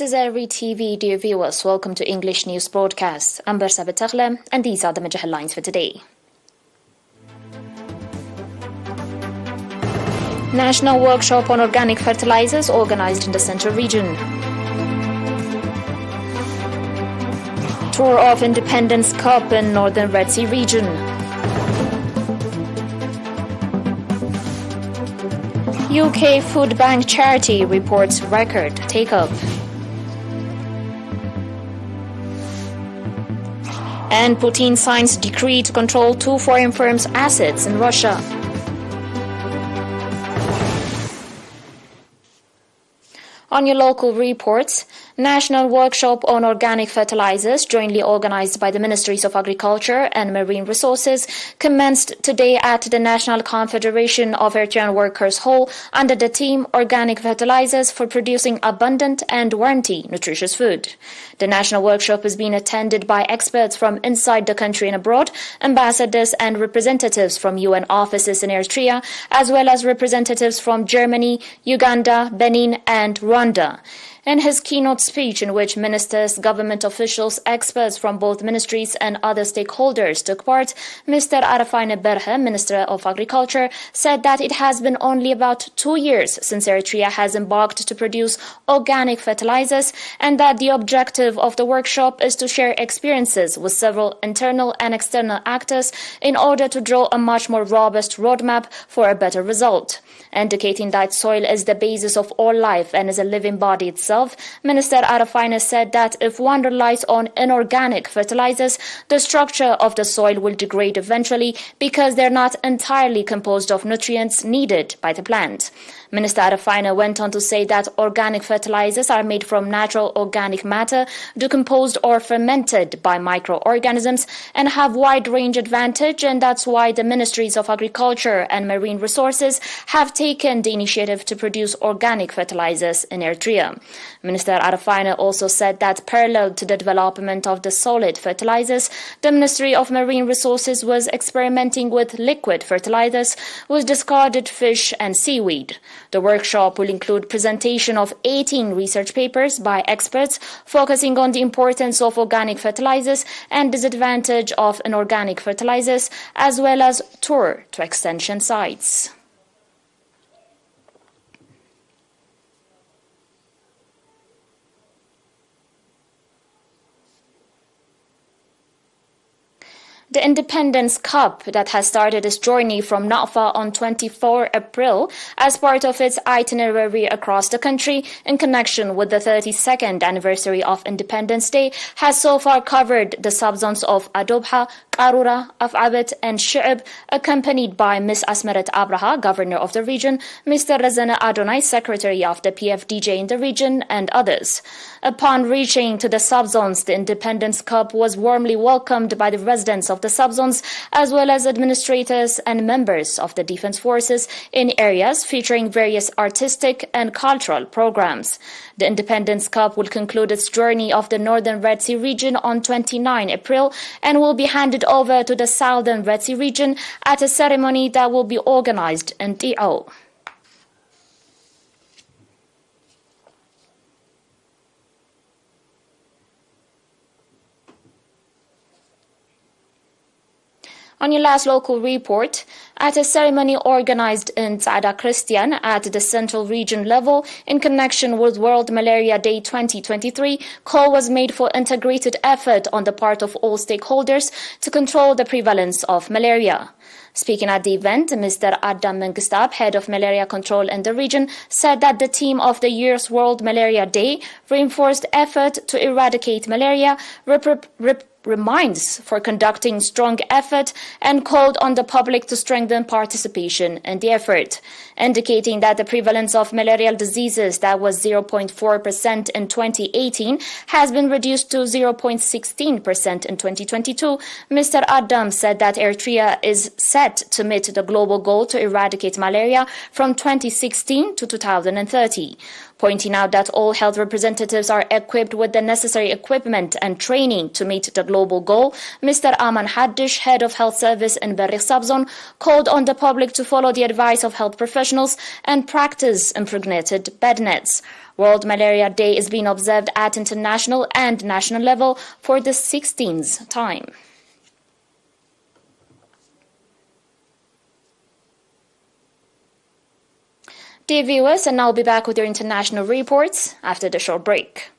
This is ERi-TV, dear viewers. Welcome to English News Broadcast. I'm Bersa Betagle, and these are the major headlines for today. National workshop on organic fertilizers organized in the Central Region. Tour of Independence Cup in Northern Red Sea region. UK Food Bank charity reports record take-up. And Putin signs decree to control 2 foreign firms' assets in Russia. On your local reports, National Workshop on Organic Fertilizers, jointly organized by the Ministries of Agriculture and Marine Resources, commenced today at the National Confederation of Eritrean Workers Hall under the theme Organic Fertilizers for Producing Abundant and Warranty Nutritious Food. The National Workshop is being attended by experts from inside the country and abroad, ambassadors and representatives from UN offices in Eritrea, as well as representatives from Germany, Uganda, Benin, and Rwanda. In his keynote speech, in which ministers, government officials, experts from both ministries and other stakeholders took part, Mr. Erifai, Minister of Agriculture, said that it has been only about 2 years since Eritrea has embarked to produce organic fertilizers, and that the objective of the workshop is to share experiences with several internal and external actors in order to draw a much more robust roadmap for a better result. Indicating that soil is the basis of all life and is a living body itself, Minister Erifai said that if one relies on inorganic fertilizers, the structure of the soil will degrade eventually because they're not entirely composed of nutrients needed by the plant. Minister Erifai went on to say that organic fertilizers are made from natural organic matter, decomposed or fermented by microorganisms, and have wide-range advantage, and that's why the Ministries of Agriculture and Marine Resources have taken the initiative to produce organic fertilizers in Eritrea. Minister Erifai also said that parallel to the development of the solid fertilizers, the Ministry of Marine Resources was experimenting with liquid fertilizers with discarded fish and seaweed. The workshop will include presentation of 18 research papers by experts focusing on the importance of organic fertilizers and disadvantage of inorganic fertilizers, as well as tour to extension sites. The Independence Cup that has started its journey from Nafa on 24 April as part of its itinerary across the country in connection with the 32nd anniversary of Independence Day has so far covered the subzones of Adobha, Karura, Afabet, and Shi'ib, accompanied by Ms. Asmeret Abraha, Governor of the region, Mr. Razana Adonai, Secretary of the PFDJ in the region, and others. Upon reaching to the subzones, the Independence Cup was warmly welcomed by the residents of the subzones, as well as administrators and members of the defense forces in areas featuring various artistic and cultural programs. The Independence Cup will conclude its journey of the Northern Red Sea region on 29 April and will be handed over to the Southern Red Sea region at a ceremony that will be organized in Di'o. On your last local report, at a ceremony organized in Tzada Christian at the Central Region level in connection with World Malaria Day 2023, call was made for integrated effort on the part of all stakeholders to control the prevalence of malaria. Speaking at the event, Mr. Adam Mengistab, head of malaria control in the region, said that the theme of the year's World Malaria Day reinforced effort to eradicate malaria, reminds for conducting strong effort, and called on the public to strengthen participation in the effort, indicating that the prevalence of malarial diseases that was 0.4% in 2018 has been reduced to 0.16% in 2022. Mr. Adam said that Eritrea is set to meet the global goal to eradicate malaria from 2016 to 2030. pointing out that all health representatives are equipped with the necessary equipment and training to meet the global goal. Mr. Aman Haddish, head of health service in Berri subzone, called on the public to follow the advice of health professionals and practice impregnated bed nets. World Malaria Day is being observed at international and national level for the 16th time. Dear viewers, and I'll be back with your international reports after the short break.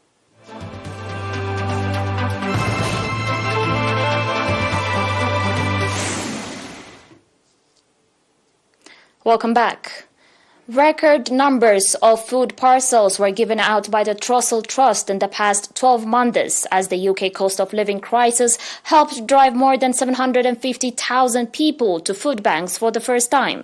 Welcome back. Record numbers of food parcels were given out by the Trussell Trust in the past 12 months as the UK cost of living crisis helped drive more than 750,000 people to food banks for the first time.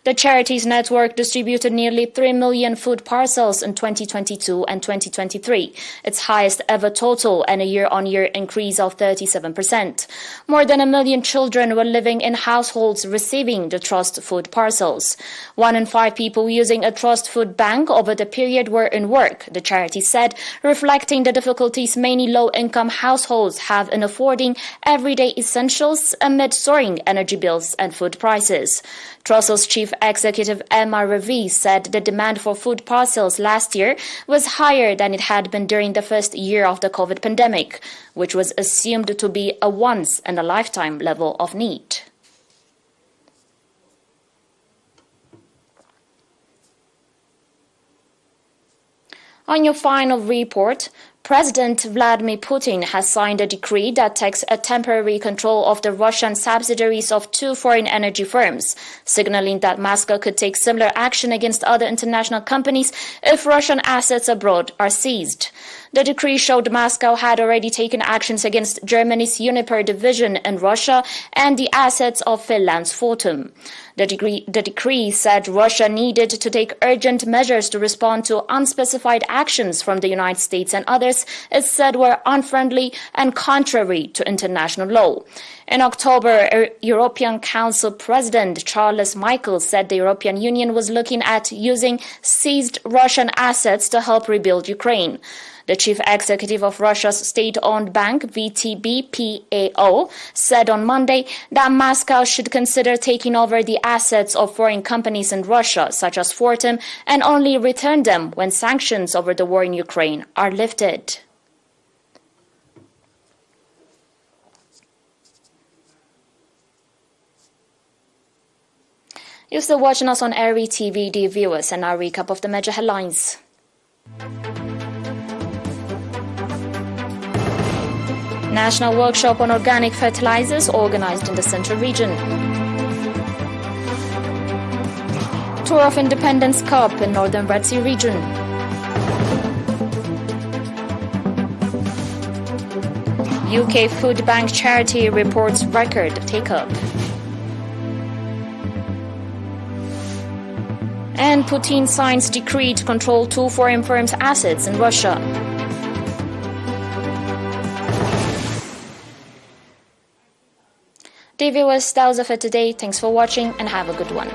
The charity's network distributed nearly 3 million food parcels in 2022 and 2023, its highest ever total and a year-on-year increase of 37%. More than 1 million children were living in households receiving the Trust food parcels. 1 in 5 people using a Trust food bank over the period were in work, the charity said, reflecting the difficulties many low-income households have in affording everyday essentials amid soaring energy bills and food prices. Trussell's chief executive Emma Ravi said the demand for food parcels last year was higher than it had been during the first year of the COVID pandemic, which was assumed to be a once-in-a-lifetime level of need. On your final report, President Vladimir Putin has signed a decree that takes a temporary control of the Russian subsidiaries of 2 foreign energy firms, signaling that Moscow could take similar action against other international companies if Russian assets abroad are seized. The decree showed Moscow had already taken actions against Germany's Uniper division in Russia and the assets of Finland's Fortum. The decree said Russia needed to take urgent measures to respond to unspecified actions from the United States and others it said were unfriendly and contrary to international law. In October, European Council President Charles Michel said the European Union was looking at using seized Russian assets to help rebuild Ukraine. The chief executive of Russia's state-owned bank, VTB PAO, said on Monday that Moscow should consider taking over the assets of foreign companies in Russia, such as Fortum, and only return them when sanctions over the war in Ukraine are lifted. You're still watching us on ERi-TV, dear viewers, and our recap of the major headlines. National workshop on organic fertilizers organized in the Central region. Tour of Independence Cup in Northern Red Sea region. UK food bank charity reports record take-up. And Putin signs decree to control 2 foreign firms' assets in Russia. Dear viewers, that was it for today. Thanks for watching and have a good one.